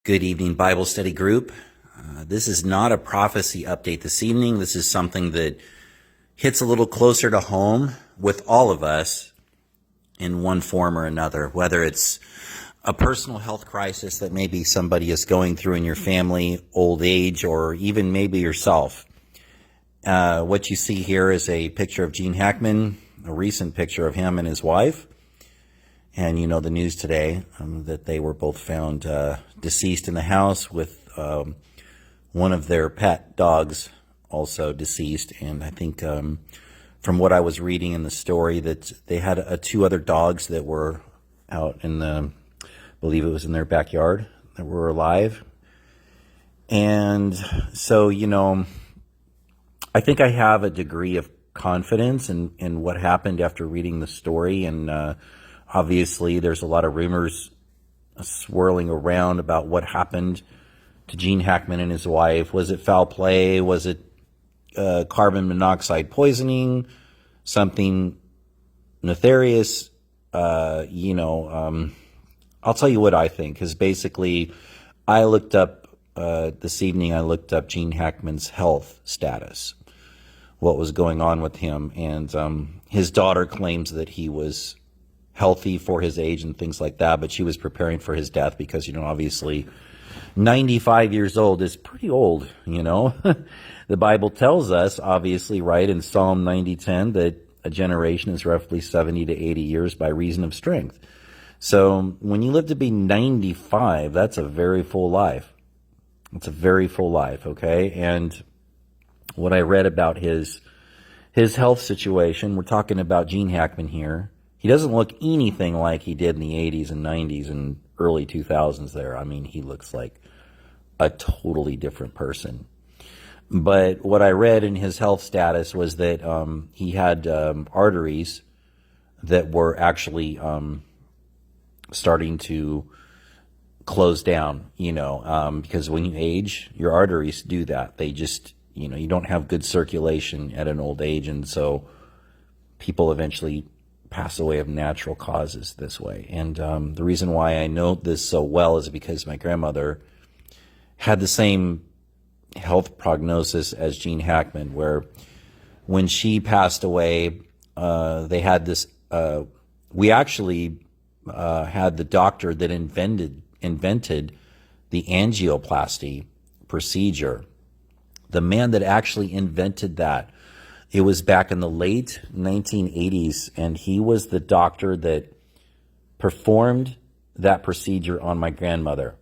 Good evening, Bible study group. This is not a prophecy update this evening. This is something that hits a little closer to home with all of us in one form or another, whether it's a personal health crisis that maybe somebody is going through in your family, old age, or even maybe yourself. What you see here is a picture of Gene Hackman, a recent picture of him and his wife. And you know the news today that they were both found deceased in the house with one of their pet dogs also deceased. And I think from what I was reading in the story that they had two other dogs that were out in I believe it was in their backyard, that were alive. And so, I think I have a degree of confidence in what happened after reading the story. And obviously, there's a lot of rumors swirling around about what happened to Gene Hackman and his wife. Was it foul play? Was it carbon monoxide poisoning? Something nefarious? I'll tell you what I think, because basically I looked up this evening, I looked up Gene Hackman's health status, what was going on with him. And his daughter claims that he was healthy for his age and things like that, but she was preparing for his death because, obviously 95 years old is pretty old, The Bible tells us, obviously, right, in Psalm 90:10, that a generation is roughly 70 to 80 years by reason of strength. So when you live to be 95, that's a very full life. It's a very full life, okay? And what I read about his health situation, we're talking about Gene Hackman here. He doesn't look anything like he did in the 80s and 90s and early 2000s there. I mean, he looks like a totally different person. But what I read in his health status was that he had arteries that were actually starting to close down, because when you age, your arteries do that. They just, you don't have good circulation at an old age. And so people eventually pass away of natural causes this way. And the reason why I know this so well is because my grandmother had the same health prognosis as Gene Hackman, where when she passed away, they had this, we actually had the doctor that invented the angioplasty procedure. The man that actually invented that, it was back in the late 1980s, and he was the doctor that performed that procedure on my grandmother.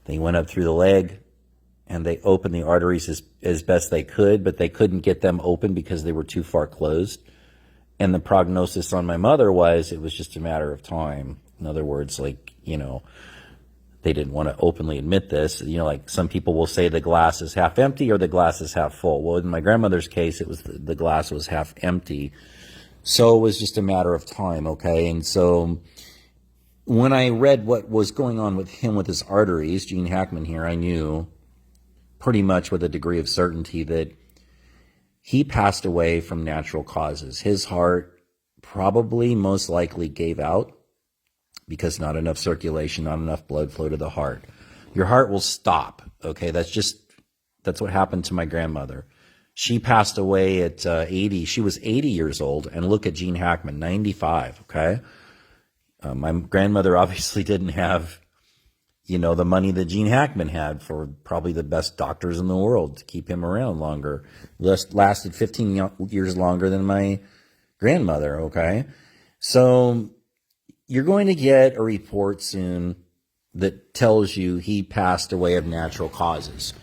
They went up through the leg, and they opened the arteries as best they could, but they couldn't get them open because they were too far closed. And the prognosis on my mother was it was just a matter of time. In other words, they didn't want to openly admit this. Like some people will say the glass is half empty or the glass is half full. Well, in my grandmother's case, it was the glass was half empty. So it was just a matter of time, okay? And so when I read what was going on with him with his arteries, Gene Hackman here, I knew pretty much with a degree of certainty that he passed away from natural causes. His heart probably most likely gave out because not enough circulation, not enough blood flow to the heart. Your heart will stop, okay? That's what happened to my grandmother. She passed away at 80. She was 80 years old, and look at Gene Hackman, 95, okay? My grandmother obviously didn't have, the money that Gene Hackman had for probably the best doctors in the world to keep him around longer. Lasted 15 years longer than my grandmother, okay? So you're going to get a report soon that tells you he passed away of natural causes.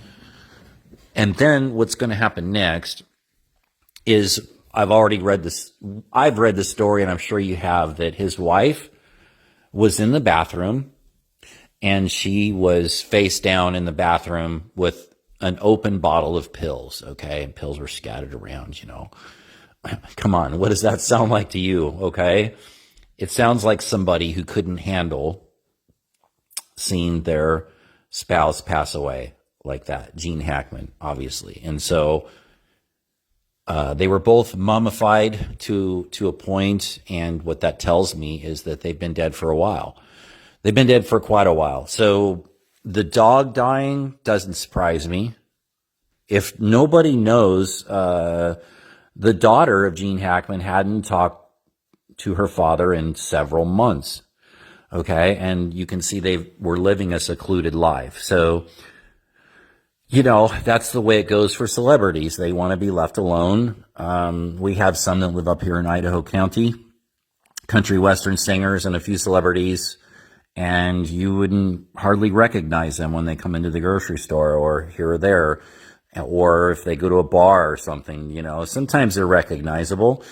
And then what's going to happen next is I've read the story, and I'm sure you have, that his wife was in the bathroom and she was face down in the bathroom with an open bottle of pills, okay? And pills were scattered around, Come on, what does that sound like to you, okay? It sounds like somebody who couldn't handle seeing their spouse pass away like that, Gene Hackman, obviously. And so they were both mummified to a point, and what that tells me is that they've been dead for a while. They've been dead for quite a while. So The dog dying doesn't surprise me. If nobody knows, the daughter of Gene Hackman hadn't talked to her father in several months. Okay. And you can see they were living a secluded life. So, that's the way it goes for celebrities. They want to be left alone. We have some that live up here in Idaho County, country western singers and a few celebrities, and you wouldn't hardly recognize them when they come into the grocery store or here or there, or if they go to a bar or something. Sometimes they're recognizable.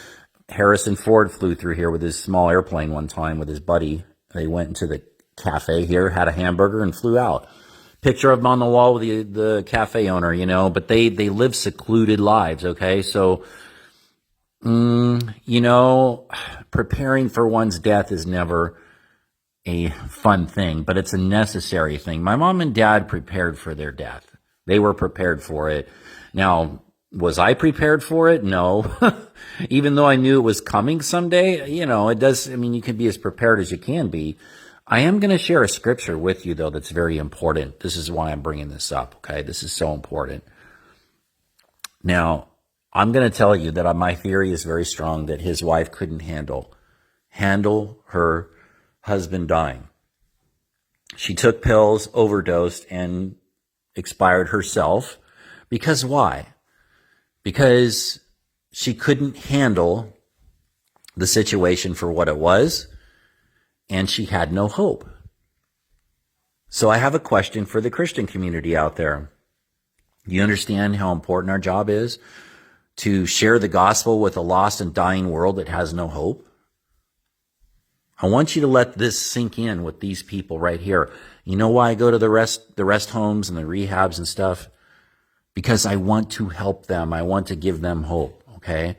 Harrison Ford flew through here with his small airplane one time with his buddy. They went into the cafe here, had a hamburger, and flew out. Picture of them on the wall with the cafe owner, but they live secluded lives, okay? So, preparing for one's death is never a fun thing, but it's a necessary thing. My mom and dad prepared for their death. They were prepared for it. Now, was I prepared for it? No. Even though I knew it was coming someday, it does, you can be as prepared as you can be. I am going to share a scripture with you, though, that's very important. This is why I'm bringing this up, okay? This is so important. Now, I'm going to tell you that my theory is very strong that his wife couldn't handle her husband dying. She took pills, overdosed, and expired herself. Because why? Because she couldn't handle the situation for what it was, and she had no hope. So I have a question for the Christian community out there. You understand how important our job is to share the gospel with a lost and dying world that has no hope? I want you to let this sink in with these people right here. You know why I go to the rest homes and the rehabs and stuff? Because I want to help them. I want to give them hope, okay?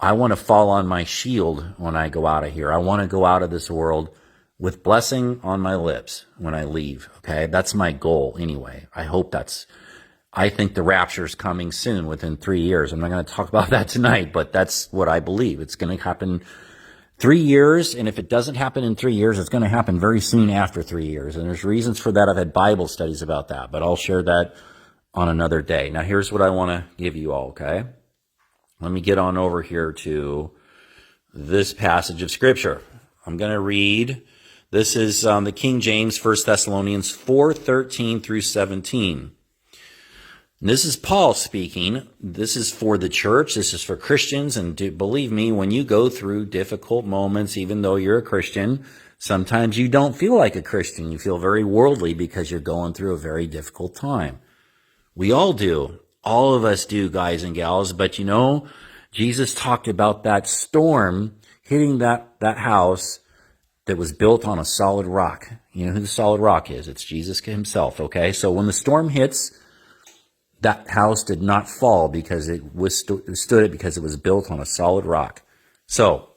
I want to fall on my shield when I go out of here. I want to go out of this world with blessing on my lips when I leave, okay? That's my goal anyway. I think the rapture is coming soon, within 3 years. I'm not going to talk about that tonight, but that's what I believe. It's going to happen 3 years, and if it doesn't happen in 3 years, it's going to happen very soon after 3 years. And there's reasons for that. I've had Bible studies about that, but I'll share that on another day. Now, here's what I want to give you all, okay? Let me get on over here to this passage of Scripture. I'm going to read. This is the King James, 1 Thessalonians 4:13 through 17. And this is Paul speaking. This is for the church. This is for Christians. And believe me, when you go through difficult moments, even though you're a Christian, sometimes you don't feel like a Christian. You feel very worldly because you're going through a very difficult time. We all do. All of us do, guys and gals. But Jesus talked about that storm hitting that house that was built on a solid rock. You know who the solid rock is? It's Jesus himself, okay? So when the storm hits, that house did not fall because it stood it because it was built on a solid rock. So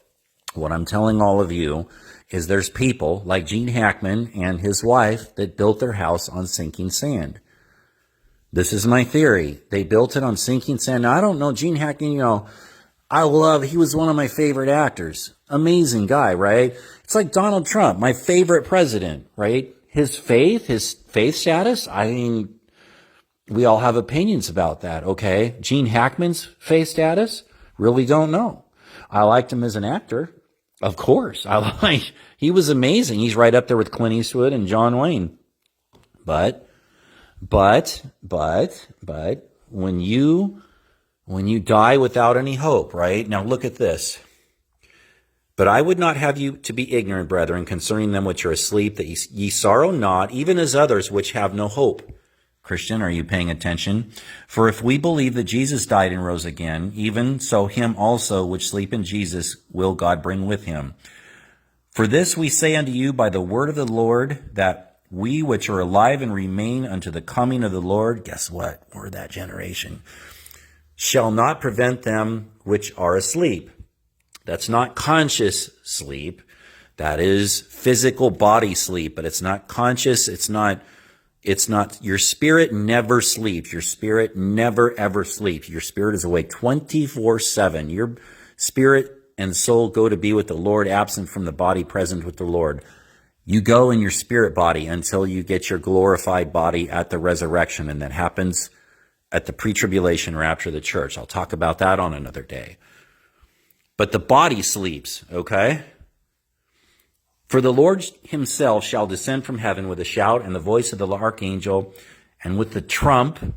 what I'm telling all of you is there's people like Gene Hackman and his wife that built their house on sinking sand. This is my theory. They built it on sinking sand. Now, I don't know Gene Hackman, he was one of my favorite actors. Amazing guy, right? It's like Donald Trump, my favorite president, right? His faith status, we all have opinions about that, okay? Gene Hackman's faith status, really don't know. I liked him as an actor, of course. He was amazing. He's right up there with Clint Eastwood and John Wayne. But when you die without any hope, right? Now look at this. But I would not have you to be ignorant, brethren, concerning them which are asleep, that ye sorrow not, even as others which have no hope. Christian, are you paying attention? For if we believe that Jesus died and rose again, even so him also which sleep in Jesus will God bring with him. For this we say unto you by the word of the Lord, that we which are alive and remain unto the coming of the Lord, guess what? We're that generation, shall not prevent them which are asleep. That's not conscious sleep. That is physical body sleep, but it's not conscious. It's not, your spirit never sleeps. Your spirit never ever sleeps. Your spirit is awake 24/7. Your spirit and soul go to be with the Lord, absent from the body, present with the Lord. You go in your spirit body until you get your glorified body at the resurrection, and that happens at the pre-tribulation rapture of the church. I'll talk about that on another day. But the body sleeps, okay? For the Lord himself shall descend from heaven with a shout and the voice of the archangel and with the trump.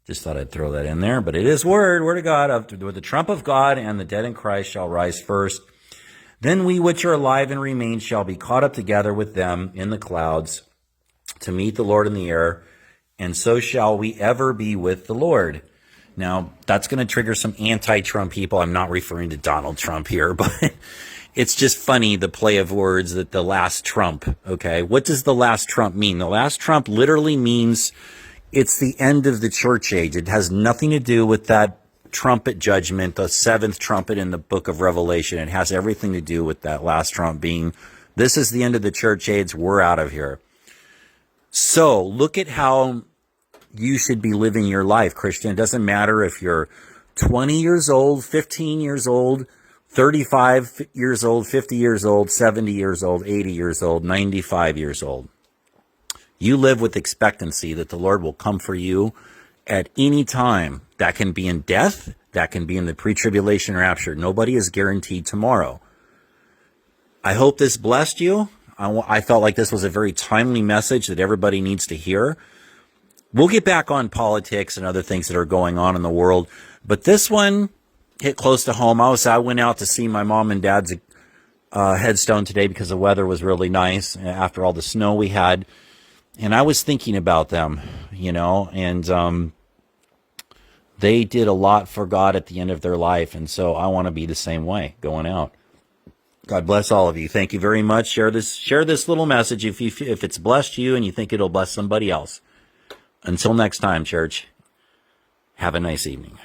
Just thought I'd throw that in there, but it is word of God. With the trump of God, and the dead in Christ shall rise first. Then we which are alive and remain shall be caught up together with them in the clouds to meet the Lord in the air, and so shall we ever be with the Lord. Now, that's going to trigger some anti-Trump people. I'm not referring to Donald Trump here, but it's just funny, the play of words, that the last trump, okay? What does the last trump mean? The last trump literally means it's the end of the church age. It has nothing to do with that trumpet judgment, the seventh trumpet in the book of Revelation. It has everything to do with that last trump being, this is the end of the church age. We're out of here. So look at how you should be living your life, Christian. It doesn't matter if you're 20 years old, 15 years old, 35 years old, 50 years old, 70 years old, 80 years old, 95 years old. You live with expectancy that the Lord will come for you at any time. That can be in death. That can be in the pre-tribulation rapture. Nobody is guaranteed tomorrow. I hope this blessed you. I felt like this was a very timely message that everybody needs to hear. We'll get back on politics and other things that are going on in the world, but this one hit close to home. I went out to see my mom and dad's headstone today because the weather was really nice after all the snow we had, and I was thinking about them, and they did a lot for God at the end of their life, and so I want to be the same way going out. God bless all of you. Thank you very much. Share this little message if it's blessed you and you think it'll bless somebody else. Until next time, church, have a nice evening.